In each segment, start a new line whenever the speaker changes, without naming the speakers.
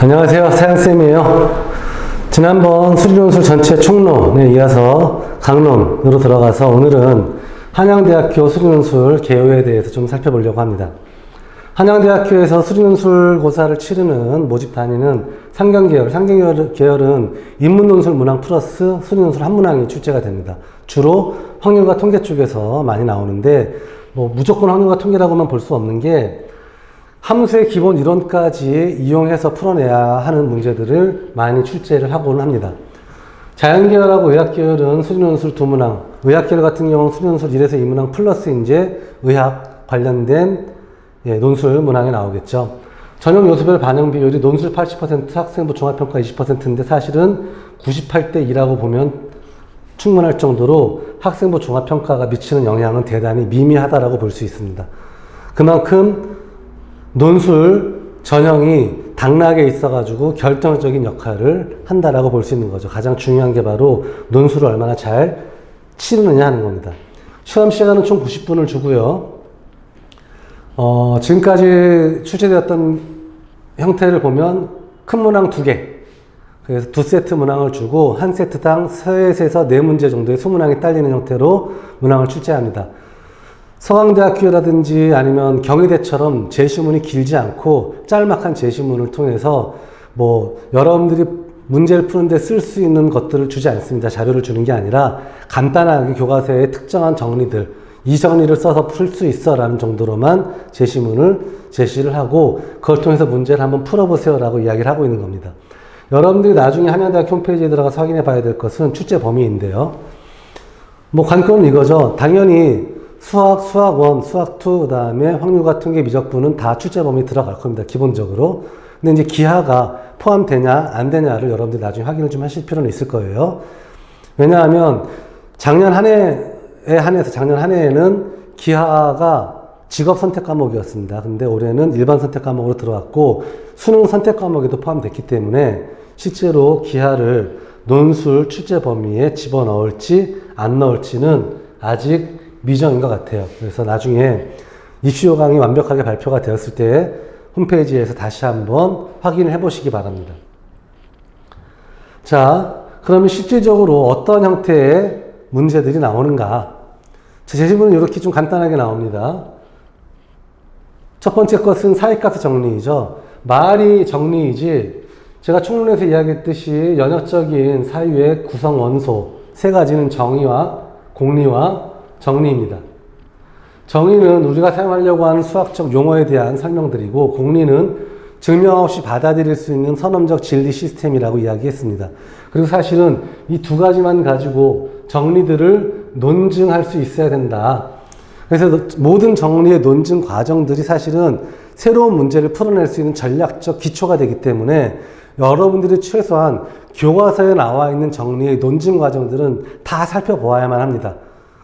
안녕하세요. 사양쌤이에요. 지난번 수리논술 전체 총론에 이어서 강론으로 들어가서 오늘은 한양대학교 수리논술 개요에 대해서 좀 살펴보려고 합니다. 한양대학교에서 수리논술고사를 치르는 모집 단위는 상경계열, 상경계열은 인문논술 문항 플러스 수리논술 한 문항이 출제가 됩니다. 주로 확률과 통계 쪽에서 많이 나오는데 무조건 확률과 통계라고만 볼 수 없는 게 함수의 기본 이론까지 이용해서 풀어내야 하는 문제들을 많이 출제를 하고는 합니다. 자연계열하고 의학계열은 수리논술 두 문항, 의학계열 같은 경우는 수리논술 1에서 2문항 플러스 이제 의학 관련된 논술 문항이 나오겠죠. 전형 요소별 반영 비율이 논술 80%, 학생부 종합평가 20%인데 사실은 98대 2라고 보면 충분할 정도로 학생부 종합평가가 미치는 영향은 대단히 미미하다라고 볼 수 있습니다. 그만큼 논술 전형이 당락에 있어가지고 결정적인 역할을 한다라고 볼 수 있는 거죠. 가장 중요한 게 바로 논술을 얼마나 잘 치르느냐 하는 겁니다. 시험 시간은 총 90분을 주고요. 지금까지 출제되었던 형태를 보면 큰 문항 2개, 그래서 2세트 문항을 주고 한 세트당 3에서 4문제 정도의 수문항이 딸리는 형태로 문항을 출제합니다. 서강대학교라든지 아니면 경희대처럼 제시문이 길지 않고 짤막한 제시문을 통해서 여러분들이 문제를 푸는데 쓸 수 있는 것들을 주지 않습니다. 자료를 주는 게 아니라 간단하게 교과서의 특정한 정리들, 이 정리를 써서 풀 수 있어 라는 정도로만 제시문을 제시를 하고 그걸 통해서 문제를 한번 풀어보세요 라고 이야기를 하고 있는 겁니다. 여러분들이 나중에 한양대학교 홈페이지에 들어가서 확인해 봐야 될 것은 출제 범위인데요. 관건은 이거죠. 당연히 수학 1, 수학 2, 그 다음에 확률과 통계 미적분은 다 출제 범위 들어갈 겁니다. 기본적으로. 근데 이제 기하가 포함되냐, 안 되냐를 여러분들이 나중에 확인을 좀 하실 필요는 있을 거예요. 왜냐하면 작년 한 해에 한해서 작년 한 해에는 기하가 직업 선택 과목이었습니다. 근데 올해는 일반 선택 과목으로 들어왔고 수능 선택 과목에도 포함됐기 때문에 실제로 기하를 논술 출제 범위에 집어넣을지 안 넣을지는 아직 미정인 것 같아요. 그래서 나중에 입시 요강이 완벽하게 발표가 되었을 때 홈페이지에서 다시 한번 확인을 해보시기 바랍니다. 자, 그러면 실질적으로 어떤 형태의 문제들이 나오는가? 제시문은 이렇게 좀 간단하게 나옵니다. 첫 번째 것은 사이값의 정리이죠. 말이 정리이지 제가 총론에서 이야기했듯이 연역적인 사유의 구성 원소 세 가지는 정의와 공리와 정리입니다. 정의는 우리가 사용하려고 하는 수학적 용어에 대한 설명들이고 공리는 증명 없이 받아들일 수 있는 선언적 진리 시스템이라고 이야기했습니다. 그리고 사실은 이 두 가지만 가지고 정리들을 논증할 수 있어야 된다. 그래서 모든 정리의 논증 과정들이 사실은 새로운 문제를 풀어낼 수 있는 전략적 기초가 되기 때문에 여러분들이 최소한 교과서에 나와 있는 정리의 논증 과정들은 다 살펴보아야만 합니다.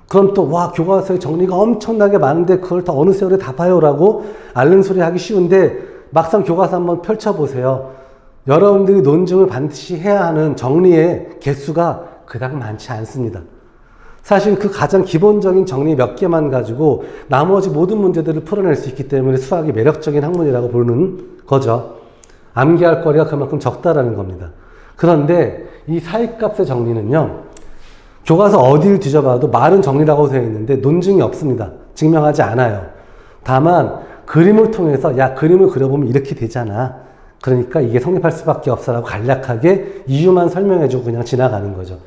그럼 또 교과서에 정리가 엄청나게 많은데 그걸 다 어느 세월에 다 봐요 라고 앓는 소리 하기 쉬운데 막상 교과서 한번 펼쳐보세요. 여러분들이 논증을 반드시 해야 하는 정리의 개수가 그닥 많지 않습니다. 사실 그 가장 기본적인 정리 몇 개만 가지고 나머지 모든 문제들을 풀어낼 수 있기 때문에 수학이 매력적인 학문이라고 보는 거죠. 암기할 거리가 그만큼 적다라는 겁니다. 그런데 이 사이값의 정리는요, 교과서 어디를 뒤져봐도 말은 정리라고 되어 있는데 논증이 없습니다. 증명하지 않아요. 다만 그림을 통해서 그림을 그려보면 이렇게 되잖아. 그러니까 이게 성립할 수밖에 없어라고 간략하게 이유만 설명해주고 그냥 지나가는 거죠.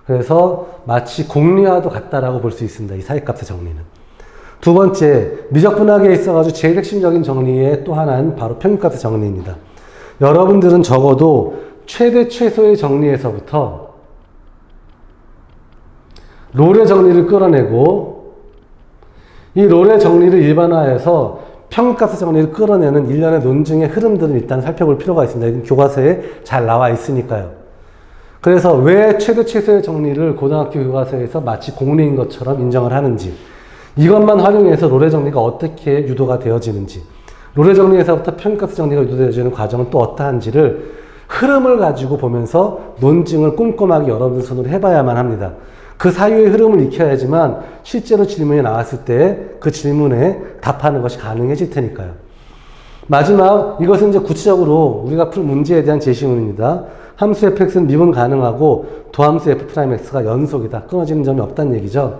그래서 마치 공리와도 같다라고 볼 수 있습니다. 이 사이값의 정리는. 두 번째, 미적분학에 있어가지고 제일 핵심적인 정리의 또 하나는 바로 평균값의 정리입니다. 여러분들은 적어도 최대 최소의 정리에서부터 롤의 정리를 끌어내고 이 롤의 정리를 일반화해서 평균값의 정리를 끌어내는 일련의 논증의 흐름들은 일단 살펴볼 필요가 있습니다. 이건 교과서에 잘 나와 있으니까요. 그래서 왜 최대 최소의 정리를 고등학교 교과서에서 마치 공리인 것처럼 인정을 하는지, 이것만 활용해서 롤의 정리가 어떻게 유도가 되어지는지, 롤의 정리에서부터 평균값의 정리가 유도되어지는 과정은 또 어떠한지를 흐름을 가지고 보면서 논증을 꼼꼼하게 여러분들 손으로 해봐야만 합니다. 그 사유의 흐름을 익혀야지만 실제로 질문이 나왔을 때 그 질문에 답하는 것이 가능해질 테니까요. 마지막, 이것은 이제 구체적으로 우리가 풀 문제에 대한 제시문입니다. 함수 fx는 미분 가능하고 도함수 f'x가 연속이다. 끊어지는 점이 없다는 얘기죠.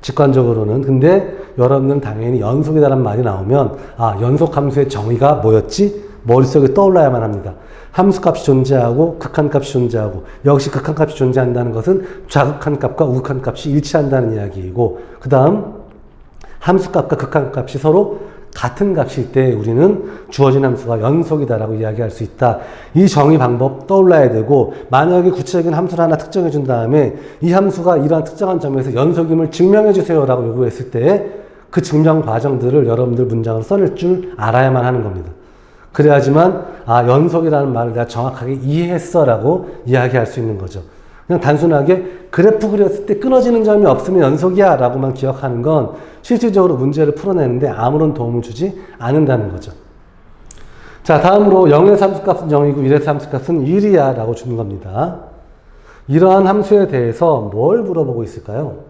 직관적으로는. 근데 여러분들은 당연히 연속이다라는 말이 나오면 아, 연속함수의 정의가 뭐였지? 머릿속에 떠올라야만 합니다. 함수값이 존재하고 극한값이 존재하고 역시 극한값이 존재한다는 것은 좌극한값과 우극한값이 일치한다는 이야기이고 그 다음 함수값과 극한값이 서로 같은 값일 때 우리는 주어진 함수가 연속이다라고 이야기할 수 있다. 이 정의 방법 떠올라야 되고 만약에 구체적인 함수를 하나 특정해 준 다음에 이 함수가 이러한 특정한 점에서 연속임을 증명해 주세요라고 요구했을 때 그 증명 과정들을 여러분들 문장으로 써낼 줄 알아야만 하는 겁니다. 그래야지만 아 연속이라는 말을 내가 정확하게 이해했어라고 이야기할 수 있는 거죠. 그냥 단순하게 그래프 그렸을 때 끊어지는 점이 없으면 연속이야 라고만 기억하는 건 실질적으로 문제를 풀어내는데 아무런 도움을 주지 않는다는 거죠. 자, 다음으로 0에서 함수값은 0이고 1에서 함수값은 1이야 라고 주는 겁니다. 이러한 함수에 대해서 뭘 물어보고 있을까요?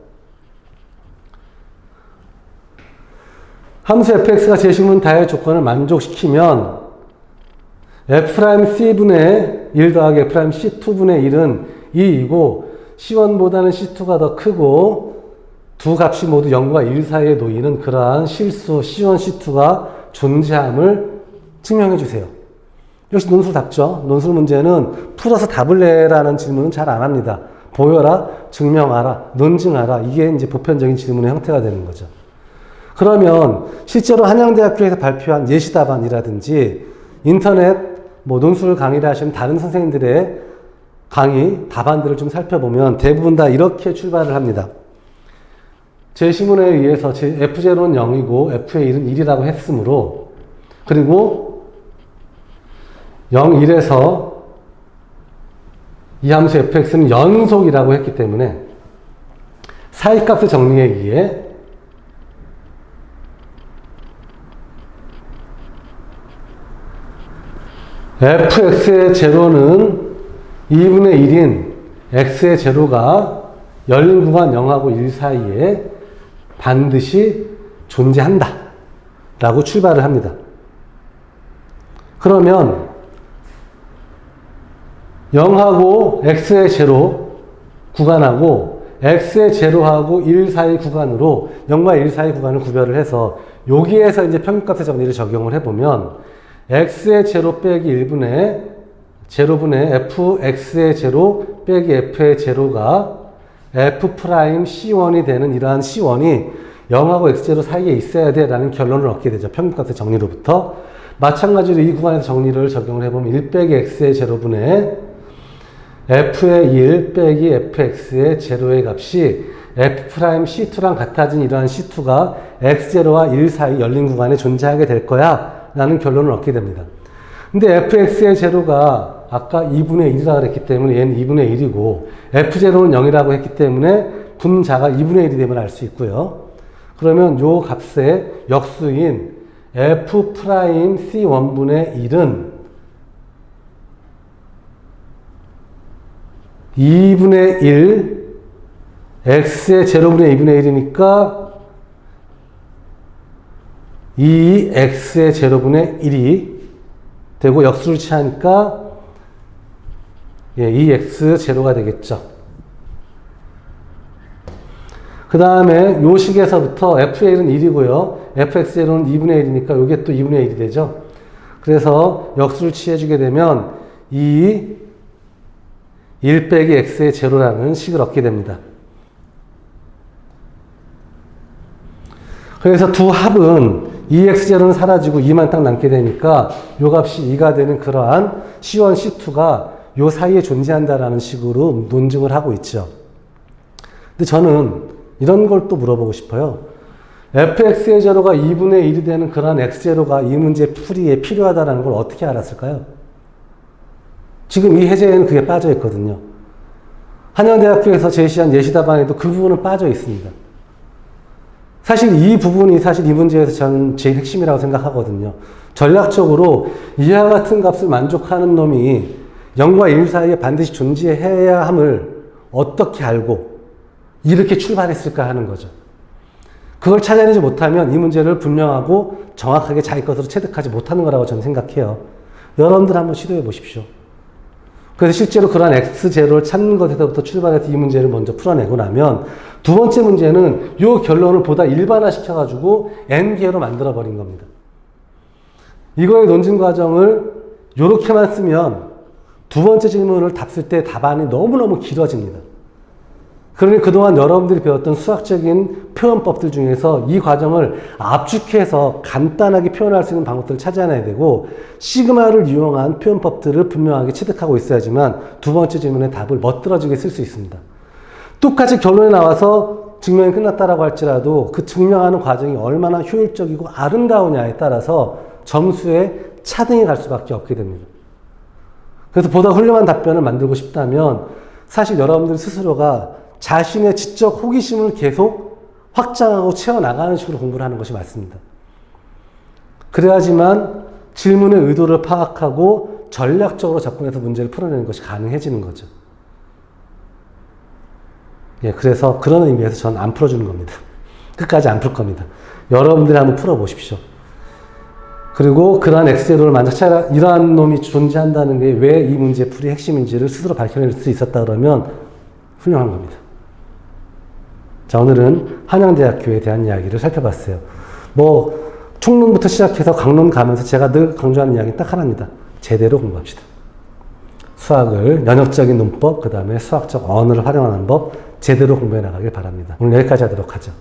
함수 fx가 제시문 다의 조건을 만족시키면 f'c분의 1 더하기 f'c2분의 1은 2이고 c1보다는 c2가 더 크고 두 값이 모두 0과 1 사이에 놓이는 그러한 실수 c1, c2가 존재함을 증명해 주세요. 역시 논술 답죠. 논술 문제는 풀어서 답을 내라는 질문은 잘 안 합니다. 보여라, 증명하라, 논증하라. 이게 이제 보편적인 질문의 형태가 되는 거죠. 그러면 실제로 한양대학교에서 발표한 예시답안이라든지 인터넷 논술 강의를 하시는 다른 선생님들의 강의 답안들을 좀 살펴보면 대부분 다 이렇게 출발을 합니다. 제시문에 의해서 F0는 0이고 F의 1은 1이라고 했으므로 그리고 0, 1에서 이 함수 fx는 연속이라고 했기 때문에 사이값의 정리에 의해 fx의 제로는 2분의 1인 x의 제로가 열린 구간 0하고 1 사이에 반드시 존재한다 라고 출발을 합니다. 그러면 0하고 x의 제로 구간하고 x의 제로하고 1 사이 구간으로 0과 1 사이 구간을 구별을 해서 여기에서 이제 평균값의 정리를 적용을 해보면 x의 제로 빼기 1분의 제로분의 fx의 제로 빼기 f의 제로가 f'C1이 되는 이러한 C1이 0하고 x제로 사이에 있어야 돼 라는 결론을 얻게 되죠. 평균값의 정리로부터. 마찬가지로 이 구간에서 정리를 적용을 해보면 1 빼기 x의 제로분의 f의 1 빼기 fx의 제로의 값이 f'C2랑 같아진 이러한 C2가 x제로와 1 사이 열린 구간에 존재하게 될 거야 라는 결론을 얻게 됩니다. 근데 fx의 제로가 아까 2분의 1이라고 했기 때문에 얘는 2분의 1이고 f제로는 0이라고 했기 때문에 분자가 2분의 1이 되면 알 수 있고요. 그러면 요 값의 역수인 f'C1분의 1은 2분의 1 x의 제로분의 2분의 1이니까 2x의 제로분의 1이 되고 역수를 취하니까 2x 제로가 되겠죠. 그 다음에 요 식에서부터 f의 1은 1이고요. fx 제로는 2분의 1이니까 요게 또 2분의 1이 되죠. 그래서 역수를 취해주게 되면 1 빼기 x의 제로라는 식을 얻게 됩니다. 그래서 두 합은 2x제로는 사라지고 2만 딱 남게 되니까 요 값이 2가 되는 그러한 C1, C2가 요 사이에 존재한다라는 식으로 논증을 하고 있죠. 근데 저는 이런 걸 또 물어보고 싶어요. fx의 제로가 2분의 1이 되는 그러한 x제로가 이 문제 풀이에 필요하다는 걸 어떻게 알았을까요? 지금 이 해제에는 그게 빠져 있거든요. 한양대학교에서 제시한 예시답안에도 그 부분은 빠져 있습니다. 사실 이 부분이 사실 이 문제에서 저는 제일 핵심이라고 생각하거든요. 전략적으로 이와 같은 값을 만족하는 놈이 0과 1 사이에 반드시 존재해야 함을 어떻게 알고 이렇게 출발했을까 하는 거죠. 그걸 찾아내지 못하면 이 문제를 분명하고 정확하게 자기 것으로 체득하지 못하는 거라고 저는 생각해요. 여러분들 한번 시도해 보십시오. 그래서 실제로 그러한 X0를 찾는 것에서부터 출발해서 이 문제를 먼저 풀어내고 나면 두 번째 문제는 이 결론을 보다 일반화시켜가지고 N개로 만들어버린 겁니다. 이거의 논증 과정을 이렇게만 쓰면 두 번째 질문을 답 쓸 때 답안이 너무너무 길어집니다. 그러니 그동안 여러분들이 배웠던 수학적인 표현법들 중에서 이 과정을 압축해서 간단하게 표현할 수 있는 방법들을 찾아내야 되고 시그마를 이용한 표현법들을 분명하게 체득하고 있어야지만 두 번째 질문의 답을 멋들어지게 쓸 수 있습니다. 똑같이 결론이 나와서 증명이 끝났다라고 할지라도 그 증명하는 과정이 얼마나 효율적이고 아름다우냐에 따라서 점수에 차등이 갈 수밖에 없게 됩니다. 그래서 보다 훌륭한 답변을 만들고 싶다면 사실 여러분들 스스로가 자신의 지적 호기심을 계속 확장하고 채워나가는 식으로 공부를 하는 것이 맞습니다. 그래야지만 질문의 의도를 파악하고 전략적으로 접근해서 문제를 풀어내는 것이 가능해지는 거죠. 예, 그래서 그런 의미에서 저는 안 풀어주는 겁니다. 끝까지 안 풀 겁니다. 여러분들이 한번 풀어보십시오. 그리고 그러한 X제로를 만약 이러한 놈이 존재한다는 게 왜 이 문제의 풀이 핵심인지를 스스로 밝혀낼 수 있었다 그러면 훌륭한 겁니다. 자, 오늘은 한양대학교에 대한 이야기를 살펴봤어요. 총론부터 시작해서 강론 가면서 제가 늘 강조하는 이야기는 딱 하나입니다. 제대로 공부합시다. 수학을 연역적인 문법, 그 다음에 수학적 언어를 활용하는 법 제대로 공부해 나가길 바랍니다. 오늘 여기까지 하도록 하죠.